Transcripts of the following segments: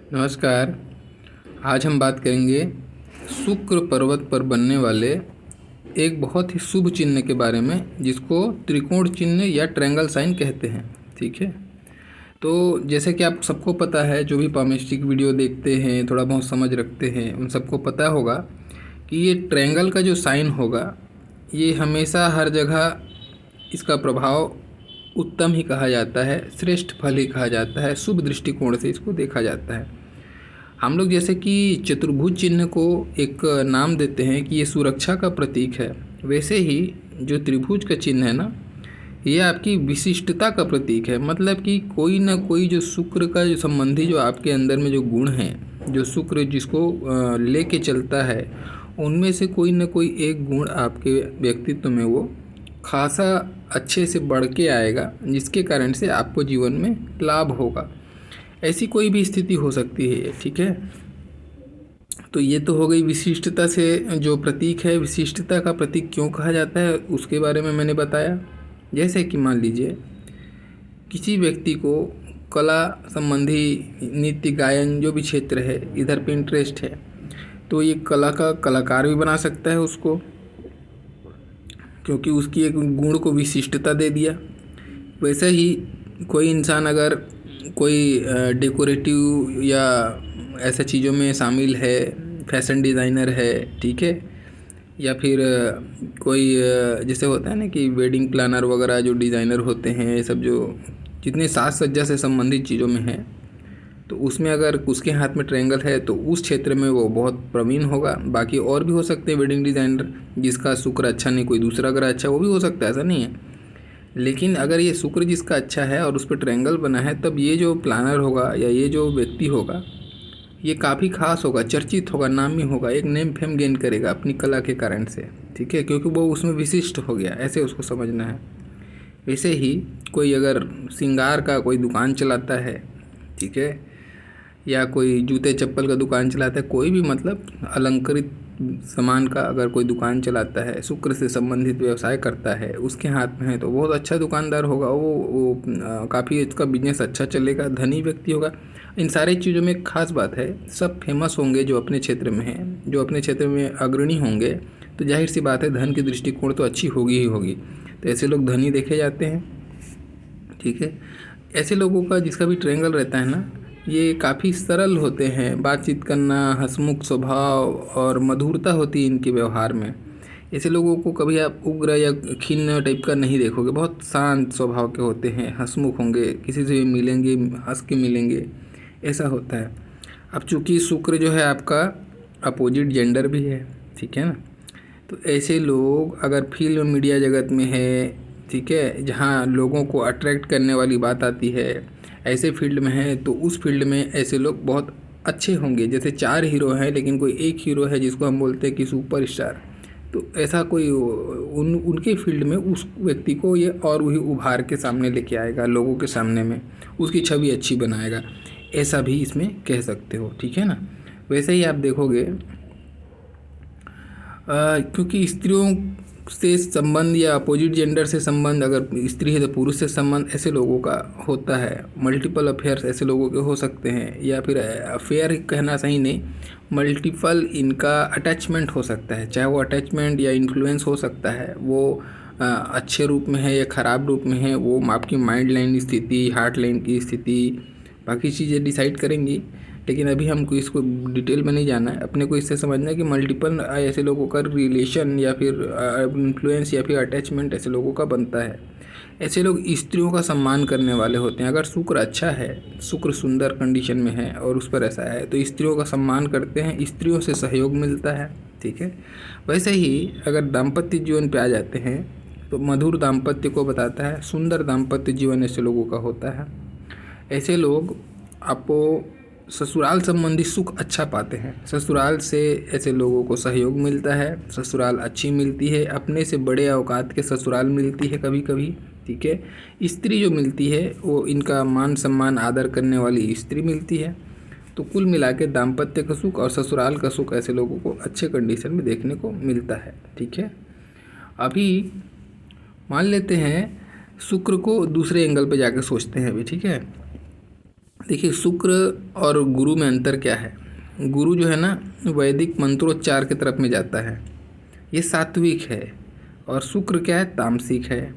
नमस्कार। आज हम बात करेंगे शुक्र पर्वत पर बनने वाले एक बहुत ही शुभ चिन्ह के बारे में, जिसको त्रिकोण चिन्ह या ट्रायंगल साइन कहते हैं। ठीक है, तो जैसे कि आप सबको पता है, जो भी पामिस्टिक वीडियो देखते हैं, थोड़ा बहुत समझ रखते हैं, उन सबको पता होगा कि ये ट्रायंगल का जो साइन होगा, ये हमेशा हर जगह इसका प्रभाव उत्तम ही कहा जाता है, श्रेष्ठ फल ही कहा जाता है, शुभ दृष्टिकोण से इसको देखा जाता है। हम लोग जैसे कि चतुर्भुज चिन्ह को एक नाम देते हैं कि ये सुरक्षा का प्रतीक है, वैसे ही जो त्रिभुज का चिन्ह है ना, ये आपकी विशिष्टता का प्रतीक है। मतलब कि कोई ना कोई जो शुक्र का जो संबंधी जो आपके अंदर में जो गुण हैं, जो शुक्र जिसको लेके चलता है, उनमें से कोई ना कोई एक गुण आपके व्यक्तित्व में वो खासा अच्छे से बढ़ के आएगा, जिसके कारण से आपको जीवन में लाभ होगा। ऐसी कोई भी स्थिति हो सकती है। ठीक है, तो ये तो हो गई विशिष्टता से जो प्रतीक है। विशिष्टता का प्रतीक क्यों कहा जाता है उसके बारे में मैंने बताया। जैसे कि मान लीजिए किसी व्यक्ति को कला संबंधी, नृत्य, गायन, जो भी क्षेत्र है, इधर पे इंटरेस्ट है, तो ये कला का कलाकार भी बना सकता है उसको, क्योंकि उसकी एक गुण को विशिष्टता दे दिया। वैसे ही कोई इंसान अगर कोई डेकोरेटिव या ऐसा चीज़ों में शामिल है, फैशन डिज़ाइनर है, ठीक है, या फिर कोई जैसे होता है ना कि वेडिंग प्लानर वगैरह जो डिज़ाइनर होते हैं, ये सब जो जितने साज सज्जा से संबंधित चीज़ों में है, तो उसमें अगर उसके हाथ में ट्रायंगल है तो उस क्षेत्र में वो बहुत प्रवीण होगा। बाकी और भी हो सकते हैं वेडिंग डिज़ाइनर जिसका शुक्र अच्छा नहीं, कोई दूसरा ग्रह अच्छा, वो भी हो सकता है, ऐसा नहीं है। लेकिन अगर ये शुक्र जिसका अच्छा है और उस पर ट्रायंगल बना है, तब ये जो प्लानर होगा या ये जो व्यक्ति होगा, ये काफ़ी खास होगा, चर्चित होगा, नामी होगा, एक नेम फेम गेन करेगा अपनी कला के कारण से। ठीक है, क्योंकि वो उसमें विशिष्ट हो गया, ऐसे उसको समझना है। वैसे ही कोई अगर श्रृंगार का कोई दुकान चलाता है, ठीक है, या कोई जूते चप्पल का दुकान चलाता है, कोई भी मतलब अलंकृत सामान का अगर कोई दुकान चलाता है, शुक्र से संबंधित व्यवसाय करता है, उसके हाथ में है, तो बहुत अच्छा दुकानदार होगा वो काफ़ी इसका बिजनेस अच्छा चलेगा, धनी व्यक्ति होगा। इन सारी चीज़ों में एक खास बात है, सब फेमस होंगे जो अपने क्षेत्र में हैं, जो अपने क्षेत्र में अग्रणी होंगे, तो जाहिर सी बात है धन की दृष्टिकोण तो अच्छी होगी ही होगी। तो ऐसे लोग धनी देखे जाते हैं। ठीक है, ऐसे लोगों का जिसका भी ट्रायंगल रहता है ना, ये काफ़ी सरल होते हैं, बातचीत करना, हंसमुख स्वभाव और मधुरता होती है इनके व्यवहार में। ऐसे लोगों को कभी आप उग्र या खिन्न टाइप का नहीं देखोगे, बहुत शांत स्वभाव के होते हैं, हंसमुख होंगे, किसी से भी मिलेंगे हंस के मिलेंगे, ऐसा होता है। अब चूँकि शुक्र जो है आपका अपोजिट जेंडर भी है, ठीक है ना, तो ऐसे लोग अगर फिल्म मीडिया जगत में है, ठीक है, जहाँ लोगों को अट्रैक्ट करने वाली बात आती है, ऐसे फील्ड में है, तो उस फील्ड में ऐसे लोग बहुत अच्छे होंगे। जैसे 4 हीरो हैं लेकिन कोई एक हीरो है जिसको हम बोलते हैं कि सुपर स्टार, तो ऐसा कोई उनके फील्ड में उस व्यक्ति को ये और वही उभार के सामने लेके आएगा, लोगों के सामने में उसकी छवि अच्छी बनाएगा, ऐसा भी इसमें कह सकते हो। ठीक है ना। वैसे ही आप देखोगे क्योंकि स्त्रियों से संबंध या अपोजिट जेंडर से संबंध, अगर स्त्री है तो पुरुष से संबंध ऐसे लोगों का होता है। मल्टीपल अफेयर्स ऐसे लोगों के हो सकते हैं, या फिर अफेयर कहना सही नहीं, मल्टीपल इनका अटैचमेंट हो सकता है। चाहे वो अटैचमेंट या इन्फ्लुएंस हो सकता है, वो अच्छे रूप में है या ख़राब रूप में है, वो आपकी माइंड लाइन स्थिति, हार्ट लाइन की स्थिति, बाकी चीज़ें डिसाइड करेंगी। लेकिन अभी हमको इसको डिटेल में नहीं जाना है, अपने को इससे समझना है कि मल्टीपल ऐसे लोगों का रिलेशन या फिर इन्फ्लुएंस या फिर अटैचमेंट ऐसे लोगों का बनता है। ऐसे लोग स्त्रियों का सम्मान करने वाले होते हैं। अगर शुक्र अच्छा है, शुक्र सुंदर कंडीशन में है और उस पर ऐसा है, तो स्त्रियों का सम्मान करते हैं, स्त्रियों से सहयोग मिलता है। ठीक है, वैसे ही अगर दाम्पत्य जीवन पे आ जाते हैं तो मधुर दाम्पत्य को बताता है, सुंदर दाम्पत्य जीवन ऐसे लोगों का होता है। ऐसे लोग आपको ससुराल संबंधी सुख अच्छा पाते हैं। ससुराल से ऐसे लोगों को सहयोग मिलता है, ससुराल अच्छी मिलती है, अपने से बड़े औकात के ससुराल मिलती है कभी कभी। ठीक है, स्त्री जो मिलती है वो इनका मान सम्मान आदर करने वाली स्त्री मिलती है। तो कुल मिला के दाम्पत्य का सुख और ससुराल का सुख ऐसे लोगों को अच्छे कंडीशन में देखने को मिलता है। ठीक है, अभी मान लेते हैं शुक्र को दूसरे एंगल पे जाकर सोचते हैं अभी। ठीक है, देखिए शुक्र और गुरु में अंतर क्या है। गुरु जो है ना वैदिक मंत्रोच्चार की तरफ में जाता है, ये सात्विक है। और शुक्र क्या है, तामसिक है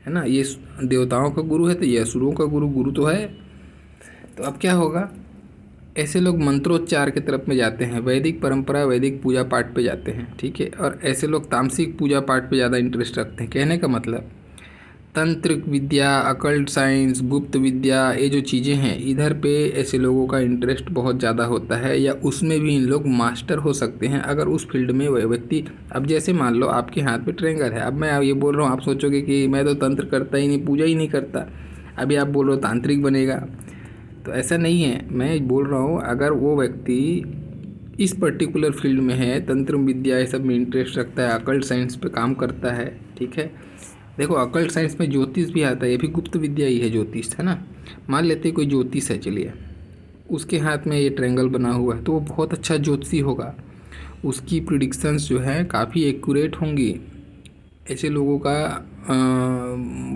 ना। ये देवताओं का गुरु है तो ये असुरों का गुरु तो है। तो अब क्या होगा, ऐसे लोग मंत्रोच्चार की तरफ में जाते हैं, वैदिक परंपरा वैदिक पूजा पाठ पे जाते हैं, ठीक है। और ऐसे लोग तामसिक पूजा पाठ पे ज़्यादा इंटरेस्ट रखते हैं। कहने का मतलब तंत्रिक विद्या, अकल्ट साइंस, गुप्त विद्या, ये जो चीज़ें हैं इधर पे ऐसे लोगों का इंटरेस्ट बहुत ज़्यादा होता है, या उसमें भी इन लोग मास्टर हो सकते हैं अगर उस फील्ड में वह व्यक्ति। अब जैसे मान लो आपके हाथ पे ट्रेंगल है, अब मैं ये बोल रहा हूँ, आप सोचोगे कि मैं तो तंत्र करता ही नहीं, पूजा ही नहीं करता, अभी आप बोल रहे हो तांत्रिक बनेगा, तो ऐसा नहीं है। मैं बोल रहा हूँ अगर वो व्यक्ति इस पर्टिकुलर फील्ड में है, तंत्र विद्या ये सब में इंटरेस्ट रखता है, अकल्ट साइंस पे काम करता है, ठीक है। देखो अकल्ट साइंस में ज्योतिष भी आता है, ये भी गुप्त विद्या ही है ज्योतिष, है ना। मान लेते कोई ज्योतिष है, चलिए उसके हाथ में ये ट्रायंगल बना हुआ है तो वो बहुत अच्छा ज्योतिषी होगा, उसकी प्रिडिक्शंस जो है काफ़ी एक्यूरेट होंगी। ऐसे लोगों का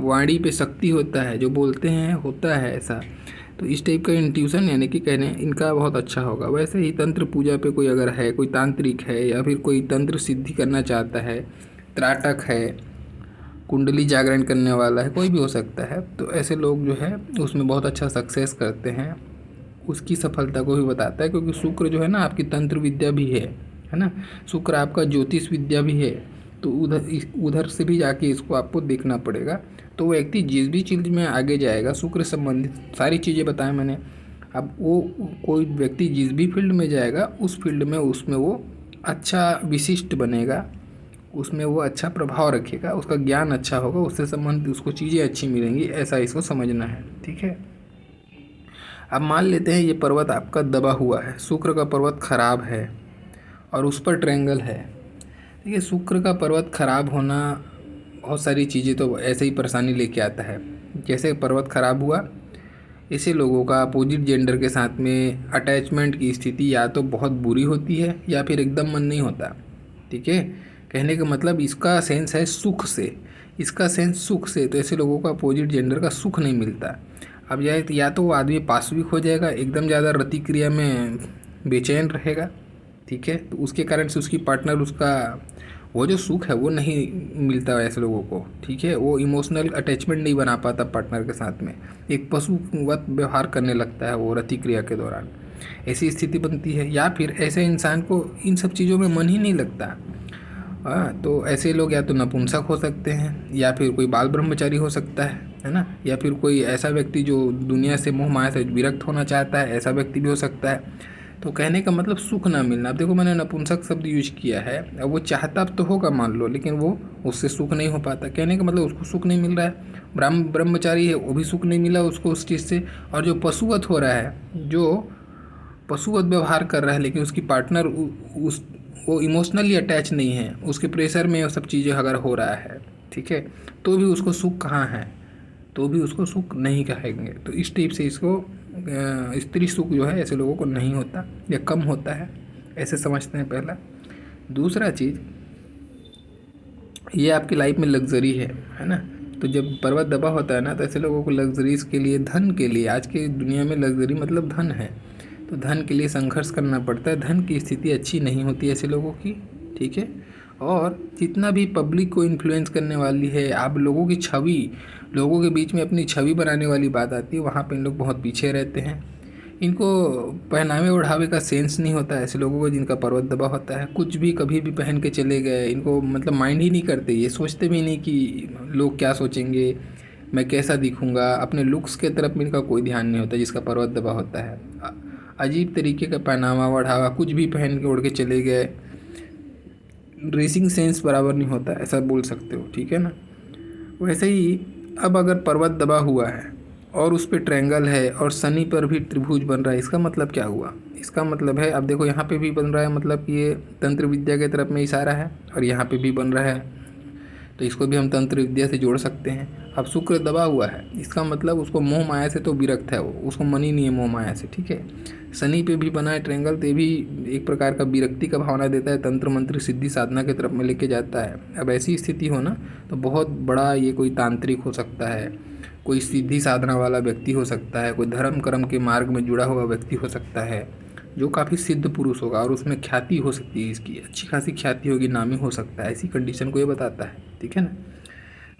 वाणी पे शक्ति होता है, जो बोलते हैं होता है ऐसा। तो इस टाइप का इंट्यूशन यानी कि कहने इनका बहुत अच्छा होगा। वैसे ही तंत्र पूजा पे कोई अगर है, कोई तांत्रिक है या फिर कोई तंत्र सिद्धि करना चाहता है, त्राटक है, कुंडली जागरण करने वाला है, कोई भी हो सकता है, तो ऐसे लोग जो है उसमें बहुत अच्छा सक्सेस करते हैं, उसकी सफलता को भी बताता है। क्योंकि शुक्र जो है ना आपकी तंत्र विद्या भी है ना, शुक्र आपका ज्योतिष विद्या भी है, तो उधर से भी जाके इसको आपको देखना पड़ेगा। तो वो व्यक्ति जिस भी चीज़ में आगे जाएगा, शुक्र संबंधित सारी चीज़ें बताएं मैंने। अब वो कोई व्यक्ति जिस भी फील्ड में जाएगा उस फील्ड में उसमें वो अच्छा विशिष्ट बनेगा, उसमें वो अच्छा प्रभाव रखेगा, उसका ज्ञान अच्छा होगा, उससे संबंधित उसको चीज़ें अच्छी मिलेंगी, ऐसा इसको समझना है, ठीक है। अब मान लेते हैं ये पर्वत आपका दबा हुआ है, शुक्र का पर्वत खराब है और उस पर ट्रायंगल है। देखिए शुक्र का पर्वत खराब होना बहुत सारी चीज़ें तो ऐसे ही परेशानी लेके आता है। जैसे पर्वत खराब हुआ, ऐसे लोगों का अपोजिट जेंडर के साथ में अटैचमेंट की स्थिति या तो बहुत बुरी होती है या फिर एकदम मन नहीं होता, ठीक है। कहने का मतलब इसका सेंस है सुख से, इसका सेंस सुख से, तो ऐसे लोगों का अपोजिट जेंडर का सुख नहीं मिलता। अब या तो वो आदमी पाशविक हो जाएगा, एकदम ज़्यादा रति क्रिया में बेचैन रहेगा, ठीक है। तो उसके कारण से उसकी पार्टनर उसका वो जो सुख है वो नहीं मिलता ऐसे लोगों को, ठीक है। वो इमोशनल अटैचमेंट नहीं बना पाता पार्टनर के साथ में, एक पशुवत व्यवहार करने लगता है वो रति क्रिया के दौरान, ऐसी स्थिति बनती है। या फिर ऐसे इंसान को इन सब चीज़ों में मन ही नहीं लगता। तो ऐसे लोग या तो नपुंसक हो सकते हैं, या फिर कोई बाल ब्रह्मचारी हो सकता है ना, या फिर कोई ऐसा व्यक्ति जो दुनिया से मोह माया से विरक्त होना चाहता है, ऐसा व्यक्ति भी हो सकता है। तो कहने का मतलब सुख ना मिलना। अब देखो मैंने नपुंसक शब्द यूज किया है, अब वो चाहता तो होगा मान लो, लेकिन वो उससे सुख नहीं हो पाता। कहने का मतलब उसको सुख नहीं मिल रहा है। ब्रह्मचारी है वो भी सुख नहीं मिला उसको उस चीज़ से। और जो पशुवत हो रहा है, जो पशुवत व्यवहार कर रहा है, लेकिन उसकी पार्टनर उस वो इमोशनली अटैच नहीं है, उसके प्रेशर में वो सब चीज़ें अगर हो रहा है, ठीक है, तो भी उसको सुख कहाँ है, तो भी उसको सुख नहीं कहेंगे। तो इस टाइप से इसको स्त्री सुख जो है ऐसे लोगों को नहीं होता या कम होता है, ऐसे समझते हैं पहला। दूसरा चीज़, ये आपकी लाइफ में लग्जरी है ना। तो जब पर्वत दबा होता है ना, तो ऐसे लोगों को लग्जरीज के लिए, धन के लिए, आज की दुनिया में लग्जरी मतलब धन है, तो धन के लिए संघर्ष करना पड़ता है। धन की स्थिति अच्छी नहीं होती ऐसे लोगों की, ठीक है। और जितना भी पब्लिक को इन्फ्लुएंस करने वाली है, आप लोगों की छवि, लोगों के बीच में अपनी छवि बनाने वाली बात आती है, वहाँ पे इन लोग बहुत पीछे रहते हैं। इनको पहनावे ओढ़ावे का सेंस नहीं होता है ऐसे लोगों को, जिनका पर्वत दबा होता है। कुछ भी कभी भी पहन के चले गए, इनको मतलब माइंड ही नहीं करते, ये सोचते भी नहीं कि लोग क्या सोचेंगे, मैं कैसा दिखूँगा। अपने लुक्स के तरफ में इनका कोई ध्यान नहीं होता जिसका पर्वत दबा होता है। अजीब तरीके का पहनावा ओढ़ावा, कुछ भी पहन के ओढ़ के चले गए, ड्रेसिंग सेंस बराबर नहीं होता, ऐसा बोल सकते हो, ठीक है ना। वैसे ही अब अगर पर्वत दबा हुआ है और उस पर ट्रायंगल है और शनि पर भी त्रिभुज बन रहा है, इसका मतलब क्या हुआ? इसका मतलब है, अब देखो यहाँ पे भी बन रहा है, मतलब कि ये तंत्र विद्या के तरफ में इशारा है, और यहाँ पे भी बन रहा है, तो इसको भी हम तंत्र विद्या से जोड़ सकते हैं। अब शुक्र दबा हुआ है, इसका मतलब उसको मोह माया से तो विरक्त है, वो उसको मन ही नहीं है मोह माया से, ठीक है। शनि पे भी बना है ट्रायंगल, तो भी एक प्रकार का विरक्ति का भावना देता है, तंत्र मंत्र सिद्धि साधना की तरफ में लेके जाता है। अब ऐसी स्थिति हो ना, तो बहुत बड़ा ये कोई तांत्रिक हो सकता है, कोई सीधी साधना वाला व्यक्ति हो सकता है, कोई धर्म कर्म के मार्ग में जुड़ा हुआ व्यक्ति हो सकता है जो काफ़ी सिद्ध पुरुष होगा और उसमें ख्याति हो सकती है, इसकी अच्छी खासी ख्याति होगी, नामी हो सकता है, ऐसी कंडीशन को ये बताता है। ठीक है ना।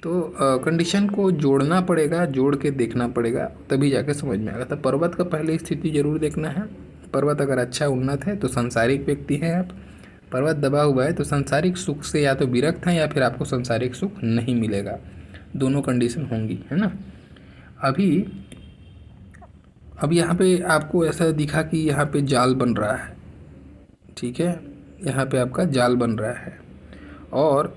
तो कंडीशन को जोड़ना पड़ेगा, जोड़ के देखना पड़ेगा, तभी जाके समझ में आएगा। तो पर्वत का पहले स्थिति जरूर देखना है। पर्वत अगर अच्छा उन्नत है तो सांसारिक व्यक्ति हैं आप। पर्वत दबा हुआ है तो सांसारिक सुख से या तो विरक्त हैं या फिर आपको सांसारिक सुख नहीं मिलेगा, दोनों कंडीशन होंगी, है ना। अब यहाँ पे आपको ऐसा दिखा कि यहाँ पे जाल बन रहा है। ठीक है, यहाँ पे आपका जाल बन रहा है और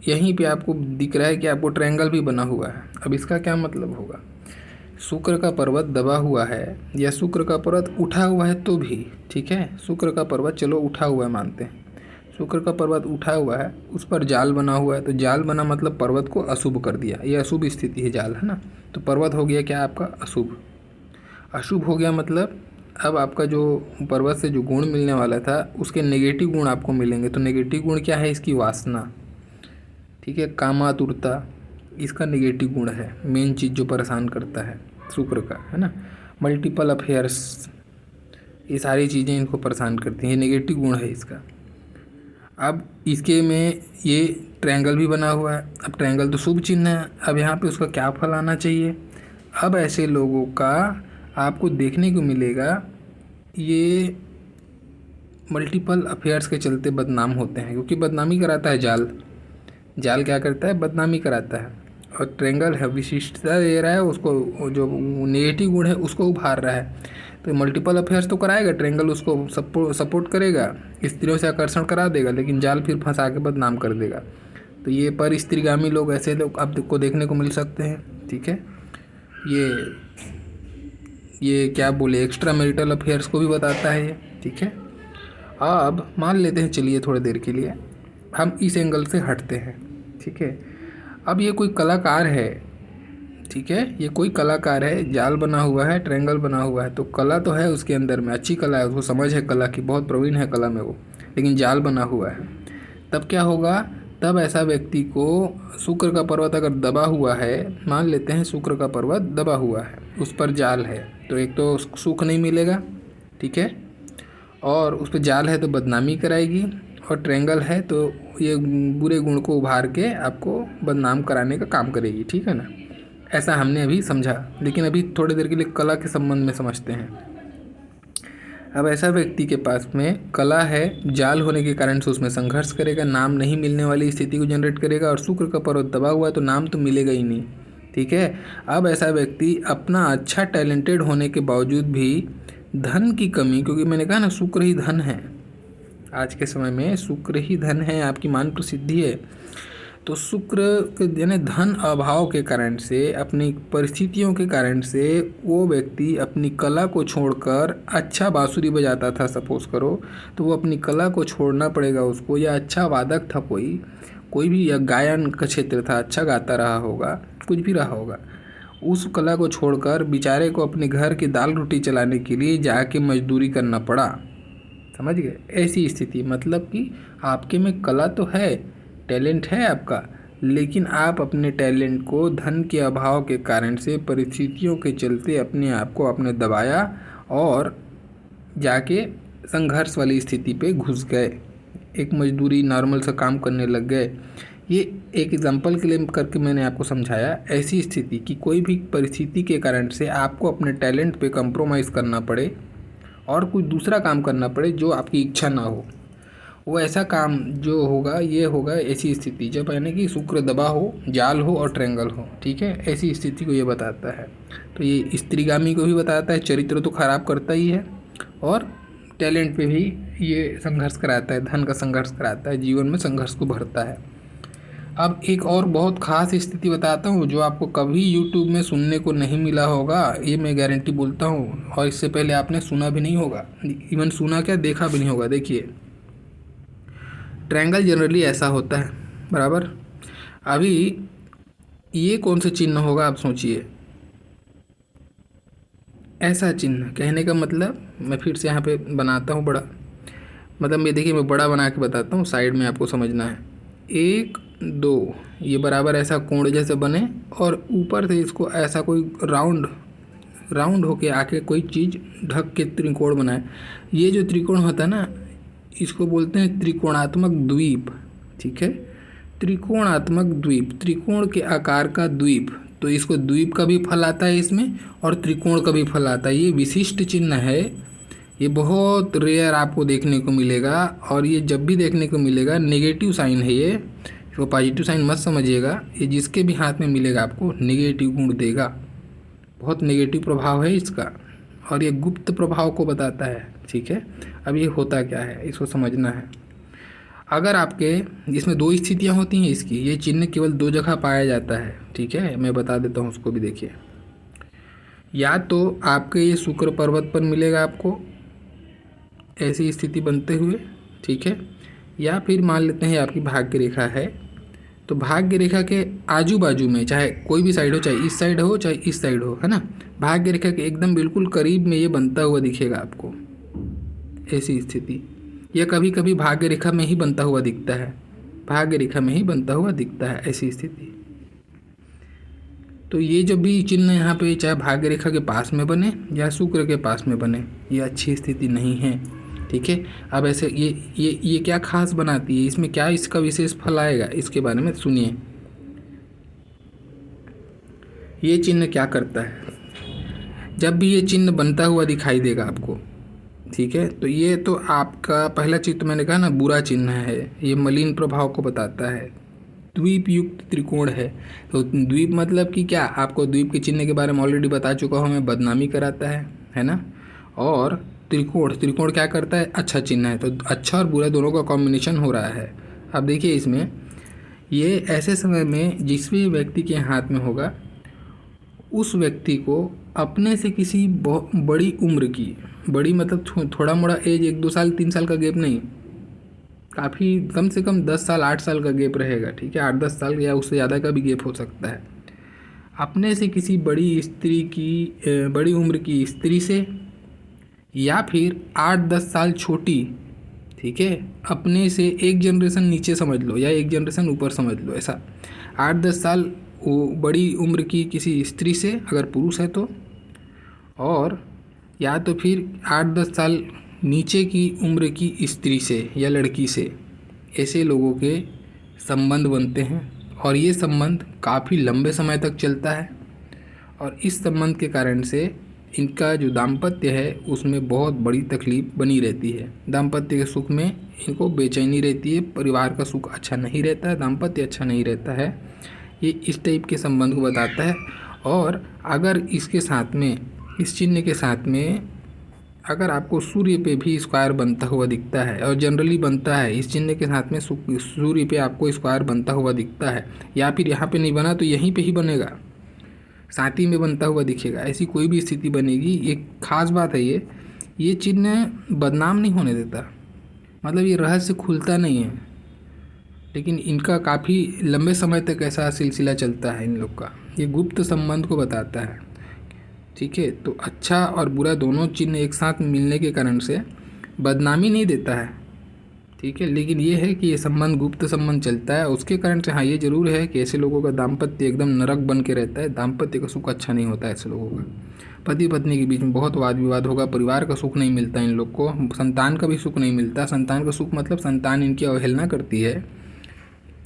यहीं पे आपको दिख रहा है कि आपको ट्रायंगल भी बना हुआ है। अब इसका क्या मतलब होगा, शुक्र का पर्वत दबा हुआ है या शुक्र का पर्वत उठा हुआ है तो भी ठीक है, शुक्र का पर्वत चलो उठा हुआ है मानते हैं, शुक्र का पर्वत उठा हुआ है, उस पर जाल बना हुआ है, तो जाल बना मतलब पर्वत को अशुभ कर दिया, ये अशुभ स्थिति है जाल, है ना। तो पर्वत हो गया क्या आपका अशुभ, अशुभ हो गया मतलब अब आपका जो पर्वत से जो गुण मिलने वाला था उसके नेगेटिव गुण आपको मिलेंगे। तो नेगेटिव गुण क्या है, इसकी वासना। ठीक है, कामातुरता इसका नेगेटिव गुण है, मेन चीज़ जो परेशान करता है शुक्र का, है ना। मल्टीपल अफेयर्स, ये सारी चीज़ें इनको परेशान करती हैं, ये नेगेटिव गुण है इसका। अब इसके में ये ट्रायंगल भी बना हुआ है, अब ट्रायंगल तो शुभ चिन्ह है, अब यहाँ पे उसका क्या फल आना चाहिए। अब ऐसे लोगों का आपको देखने को मिलेगा ये मल्टीपल अफेयर्स के चलते बदनाम होते हैं, क्योंकि बदनामी कराता है जाल, जाल क्या करता है, बदनामी कराता है। और ट्रायंगल है विशिष्टता दे रहा है उसको, जो नेगेटिव गुण है उसको उभार रहा है। तो मल्टीपल अफेयर्स तो कराएगा ट्रायंगल, उसको सपोर्ट करेगा, स्त्रियों से आकर्षण करा देगा, लेकिन जाल फिर फंसा के बदनाम कर देगा। तो ये पर स्त्रीगामी लोग, ऐसे लोग आपको देखने को मिल सकते हैं। ठीक है, ये क्या बोले, एक्स्ट्रा मैरिटल अफेयर्स को भी बताता है ये। ठीक है, अब मान लेते हैं, चलिए थोड़ी देर के लिए हम इस एंगल से हटते हैं। ठीक है, अब ये कोई कलाकार है, ठीक है, ये कोई कलाकार है, जाल बना हुआ है, ट्रायंगल बना हुआ है, तो कला तो है उसके अंदर में, अच्छी कला है, उसको समझ है कला की, बहुत प्रवीण है कला में वो, लेकिन जाल बना हुआ है। तब क्या होगा, तब ऐसा व्यक्ति को शुक्र का पर्वत अगर दबा हुआ है, मान लेते हैं शुक्र का पर्वत दबा हुआ है, उस पर जाल है, तो एक तो सुख नहीं मिलेगा, ठीक है, और उस पर जाल है तो बदनामी कराएगी, और ट्रायंगल है तो ये बुरे गुण को उभार के आपको बदनाम कराने का काम करेगी। ठीक है ना, ऐसा हमने अभी समझा, लेकिन अभी थोड़ी देर के लिए कला के संबंध में समझते हैं। अब ऐसा व्यक्ति के पास में कला है, जाल होने के कारण से उसमें संघर्ष करेगा, नाम नहीं मिलने वाली स्थिति को जनरेट करेगा, और शुक्र का पर्वत दबा हुआ है तो नाम तो मिलेगा ही नहीं। ठीक है, अब ऐसा व्यक्ति अपना अच्छा टैलेंटेड होने के बावजूद भी धन की कमी, क्योंकि मैंने कहा ना शुक्र ही धन है, आज के समय में शुक्र ही धन है, आपकी मान प्रसिद्धि है, तो शुक्र यानी धन अभाव के कारण से, अपनी परिस्थितियों के कारण से वो व्यक्ति अपनी कला को छोड़कर, अच्छा बांसुरी बजाता था सपोज करो, तो वो अपनी कला को छोड़ना पड़ेगा उसको, या अच्छा वादक था कोई भी, या गायन का क्षेत्र था, अच्छा गाता रहा होगा, कुछ भी रहा होगा, उस कला को छोड़कर बेचारे को अपने घर की दाल रोटी चलाने के लिए जाके मजदूरी करना पड़ा। समझ गए, ऐसी स्थिति, मतलब कि आपके में कला तो है, टैलेंट है आपका, लेकिन आप अपने टैलेंट को धन के अभाव के कारण से, परिस्थितियों के चलते अपने आप को आपने दबाया और जाके संघर्ष वाली स्थिति पे घुस गए, एक मजदूरी नॉर्मल सा काम करने लग गए। ये एक एग्जांपल के लिए करके मैंने आपको समझाया, ऐसी स्थिति कि कोई भी परिस्थिति के कारण से आपको अपने टैलेंट पे कंप्रोमाइज़ करना पड़े और कुछ दूसरा काम करना पड़े जो आपकी इच्छा ना हो, वो ऐसा काम जो होगा ये होगा ऐसी स्थिति जब यानी कि शुक्र दबा हो, जाल हो और ट्रायंगल हो। ठीक है, ऐसी स्थिति को ये बताता है। तो ये स्त्रीगामी को भी बताता है, चरित्र तो खराब करता ही है, और टैलेंट पे भी ये संघर्ष कराता है, धन का संघर्ष कराता है, जीवन में संघर्ष को भरता है। अब एक और बहुत ख़ास स्थिति बताता हूँ जो आपको कभी यूट्यूब में सुनने को नहीं मिला होगा, ये मैं गारंटी बोलता हूँ, और इससे पहले आपने सुना भी नहीं होगा, इवन सुना क्या, देखा भी नहीं होगा। देखिए, ट्रायंगल जनरली ऐसा होता है, बराबर। अभी ये कौन सा चिन्ह होगा, आप सोचिए, ऐसा चिन्ह, कहने का मतलब मैं फिर से यहाँ पे बनाता हूँ बड़ा, मतलब ये देखिए मैं बड़ा बना के बताता हूँ, साइड में आपको समझना है। एक दो ये बराबर ऐसा कोण जैसे बने और ऊपर से इसको ऐसा कोई राउंड होके आके कोई चीज़ ढक के त्रिकोण बनाए। ये जो त्रिकोण होता है ना, इसको बोलते हैं त्रिकोणात्मक द्वीप। ठीक है, त्रिकोणात्मक द्वीप, त्रिकोण के आकार का द्वीप। तो इसको द्वीप का भी फल आता है इसमें और त्रिकोण का भी फल आता है। ये विशिष्ट चिन्ह है, ये बहुत रेयर आपको देखने को मिलेगा। और ये जब भी देखने को मिलेगा नेगेटिव साइन है, ये इसको पॉजिटिव साइन मत समझिएगा। ये जिसके भी हाथ में मिलेगा आपको नेगेटिव गुण देगा, बहुत नेगेटिव प्रभाव है इसका और ये गुप्त प्रभाव को बताता है। ठीक है, अब ये होता क्या है इसको समझना है। अगर आपके इसमें दो स्थितियां होती हैं इसकी, ये चिन्ह केवल दो जगह पाया जाता है। ठीक है, मैं बता देता हूँ उसको भी देखिए। या तो आपके ये शुक्र पर्वत पर मिलेगा आपको ऐसी स्थिति बनते हुए, ठीक है, या फिर मान लेते हैं आपकी भाग्य रेखा है, तो भाग्य रेखा के आजू बाजू में चाहे कोई भी साइड हो, चाहे इस साइड हो चाहे इस साइड हो, है ना, भाग्य रेखा के एकदम बिल्कुल करीब में ये बनता हुआ दिखेगा आपको ऐसी स्थिति। यह कभी कभी भाग्य रेखा में ही बनता हुआ दिखता है, भाग्य रेखा में ही बनता हुआ दिखता है ऐसी स्थिति। तो ये जो भी चिन्ह यहाँ पे चाहे भाग्य रेखा के पास में बने या शुक्र के पास में बने, ये अच्छी स्थिति नहीं है। ठीक है, अब ऐसे ये क्या खास बनाती है, इसमें क्या इसका विशेष फल आएगा, इसके बारे में सुनिए। ये चिन्ह क्या करता है, जब भी ये चिन्ह बनता हुआ दिखाई देगा आपको, ठीक है, तो ये तो आपका पहला चित्र मैंने कहा ना बुरा चिन्ह है, ये मलिन प्रभाव को बताता है। द्वीप युक्त त्रिकोण है, तो द्वीप मतलब कि क्या, आपको द्वीप के चिन्ह के बारे में ऑलरेडी बता चुका हूँ मैं, बदनामी कराता है ना। और त्रिकोण क्या करता है, अच्छा चिन्ह है, तो अच्छा और बुरा दोनों का कॉम्बिनेशन हो रहा है। अब देखिए इसमें ये ऐसे समय में जिस भी व्यक्ति के हाथ में होगा उस व्यक्ति को अपने से किसी बड़ी उम्र की, बड़ी मतलब थोड़ा मोड़ा एज, 1-2 साल 3 साल का गैप नहीं, काफ़ी कम से कम 10 साल 8 साल का गैप रहेगा। ठीक है, 8-10 साल या उससे ज़्यादा का भी गैप हो सकता है। अपने से किसी बड़ी उम्र की स्त्री से, या फिर 8-10 साल छोटी, ठीक है, अपने से एक जनरेशन नीचे समझ लो या एक जनरेशन ऊपर समझ लो, ऐसा 8-10 साल वो बड़ी उम्र की किसी स्त्री से अगर पुरुष है तो, और या तो फिर 8-10 साल नीचे की उम्र की स्त्री से या लड़की से, ऐसे लोगों के संबंध बनते हैं और ये संबंध काफ़ी लंबे समय तक चलता है। और इस संबंध के कारण से इनका जो दाम्पत्य है उसमें बहुत बड़ी तकलीफ बनी रहती है। दाम्पत्य के सुख में इनको बेचैनी रहती है, परिवार का सुख अच्छा नहीं रहता है, दाम्पत्य अच्छा नहीं रहता है। ये इस टाइप के संबंध को बताता है। और अगर इसके साथ में, इस चिन्ह के साथ में अगर आपको सूर्य पे भी स्क्वायर बनता हुआ दिखता है, और जनरली बनता है इस चिन्ह के साथ में सूर्य पे आपको स्क्वायर बनता हुआ दिखता है, या फिर यहाँ पे नहीं बना तो यहीं पे ही बनेगा, साथी में बनता हुआ दिखेगा, ऐसी कोई भी स्थिति बनेगी। एक खास बात है ये चिन्ह बदनाम नहीं होने देता, मतलब ये रहस्य खुलता नहीं है, लेकिन इनका काफ़ी लंबे समय तक ऐसा सिलसिला चलता है इन लोग का। ये गुप्त संबंध को बताता है। ठीक है, तो अच्छा और बुरा दोनों चिन्ह एक साथ मिलने के कारण से बदनामी नहीं देता है। ठीक है, लेकिन ये है कि ये संबंध गुप्त संबंध चलता है, उसके कारण से हाँ ये ज़रूर है कि ऐसे लोगों का दाम्पत्य एकदम नरक बन के रहता है, दाम्पत्य का सुख अच्छा नहीं होता है ऐसे लोगों का। पति पत्नी के बीच में बहुत वाद विवाद होगा, परिवार का सुख नहीं मिलता इन लोग को, संतान का भी सुख नहीं मिलता। संतान का सुख मतलब संतान इनकी अवहेलना करती है,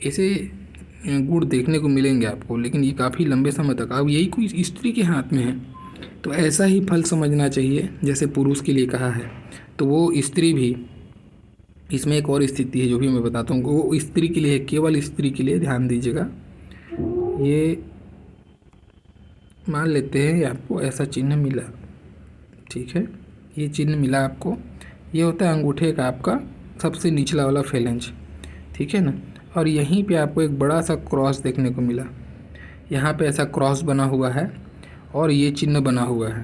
ऐसे गुण देखने को मिलेंगे आपको, लेकिन ये काफ़ी लंबे समय तक। अब यही कोई स्त्री के हाथ में है तो ऐसा ही फल समझना चाहिए जैसे पुरुष के लिए कहा है, तो वो स्त्री भी, इसमें एक और स्थिति है जो भी मैं बताता हूँ, वो स्त्री के लिए है, केवल स्त्री के लिए, ध्यान दीजिएगा। ये मान लेते हैं आपको ऐसा चिन्ह मिला, ठीक है, ये चिन्ह मिला आपको, ये होता है अंगूठे का आपका सबसे निचला वाला फेलेंज, ठीक है ना, और यहीं पे आपको एक बड़ा सा क्रॉस देखने को मिला, यहाँ पे ऐसा क्रॉस बना हुआ है और ये चिन्ह बना हुआ है।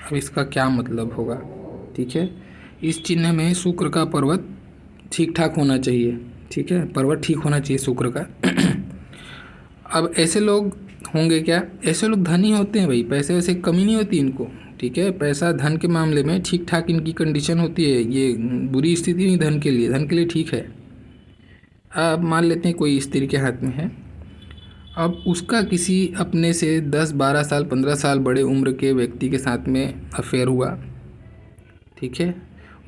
अब इसका क्या मतलब होगा, ठीक है, इस चिन्ह में शुक्र का पर्वत ठीक ठाक होना चाहिए, ठीक है, पर्वत ठीक होना चाहिए शुक्र का। अब ऐसे लोग होंगे क्या, ऐसे लोग धनी होते हैं भाई, पैसे वैसे कमी नहीं होती इनको, ठीक है, पैसा धन के मामले में ठीक ठाक इनकी कंडीशन होती है, ये बुरी स्थिति नहीं धन के लिए ठीक है। अब मान लेते हैं कोई स्त्री के हाथ में है, अब उसका किसी अपने से 10-12 साल 15 साल बड़े उम्र के व्यक्ति के साथ में अफेयर हुआ, ठीक है।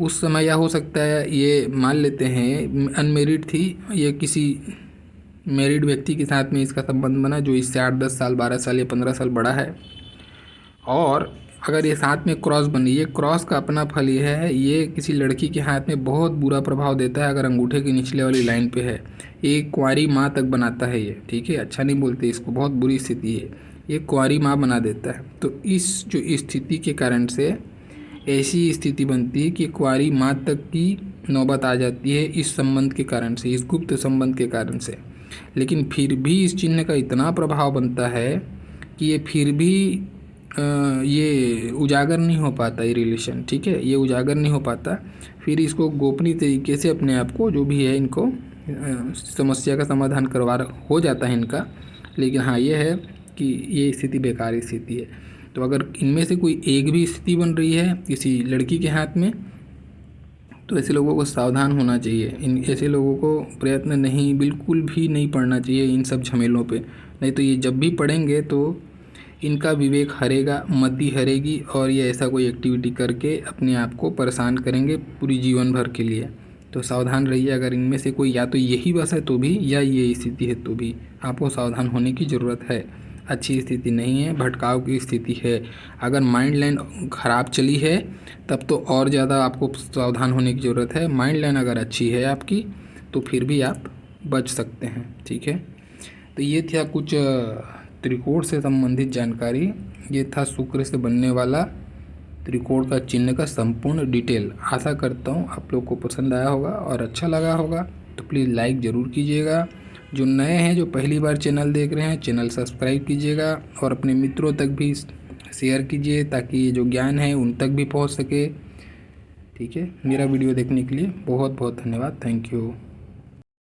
उस समय या हो सकता है ये मान लेते हैं अनमेरिड थी, ये किसी मैरिड व्यक्ति के साथ में इसका संबंध बना जो इससे 8-10 साल 12 साल या 15 साल बड़ा है। और अगर ये साथ में क्रॉस बनी, ये क्रॉस का अपना फल ये है, ये किसी लड़की के हाथ में बहुत बुरा प्रभाव देता है अगर अंगूठे की निचले वाली लाइन पे है। ये कुंवारी माँ तक बनाता है ये, ठीक है, अच्छा नहीं बोलते इसको, बहुत बुरी स्थिति है, ये कुंवारी माँ बना देता है। तो इस जो स्थिति के कारण से ऐसी स्थिति बनती है कि कुंवारी माँ तक की नौबत आ जाती है इस संबंध के कारण से, इस गुप्त संबंध के कारण से। लेकिन फिर भी इस चिन्ह का इतना प्रभाव बनता है कि ये फिर भी ये उजागर नहीं हो पाता, ये रिलेशन, ठीक है, ये उजागर नहीं हो पाता। फिर इसको गोपनीय तरीके से अपने आप को जो भी है इनको समस्या का समाधान हो जाता है इनका। लेकिन हाँ ये है कि ये स्थिति बेकार स्थिति है। तो अगर इनमें से कोई एक भी स्थिति बन रही है किसी लड़की के हाथ में, तो ऐसे लोगों को सावधान होना चाहिए। इन ऐसे लोगों को प्रयत्न नहीं, बिल्कुल भी नहीं पड़ना चाहिए इन सब झमेलों पे। नहीं तो ये जब भी पढ़ेंगे तो इनका विवेक हरेगा, मति हरेगी, और ये ऐसा कोई एक्टिविटी करके अपने आप को परेशान करेंगे पूरी जीवन भर के लिए। तो सावधान रहिए, अगर इनमें से कोई या तो यही बस है तो भी, या ये स्थिति है तो भी आपको सावधान होने की ज़रूरत है। अच्छी स्थिति नहीं है, भटकाव की स्थिति है। अगर माइंड लाइन ख़राब चली है तब तो और ज़्यादा आपको सावधान होने की ज़रूरत है। माइंड लाइन अगर अच्छी है आपकी तो फिर भी आप बच सकते हैं, ठीक है। तो ये था कुछ त्रिकोण से संबंधित जानकारी, ये था शुक्र से बनने वाला त्रिकोण का चिन्ह का संपूर्ण डिटेल। आशा करता हूँ आप लोग को पसंद आया होगा और अच्छा लगा होगा। तो प्लीज़ लाइक ज़रूर कीजिएगा। जो नए हैं, जो पहली बार चैनल देख रहे हैं, चैनल सब्सक्राइब कीजिएगा और अपने मित्रों तक भी शेयर कीजिए ताकि ये जो ज्ञान है उन तक भी पहुंच सके, ठीक है। मेरा वीडियो देखने के लिए बहुत बहुत धन्यवाद। Thank you.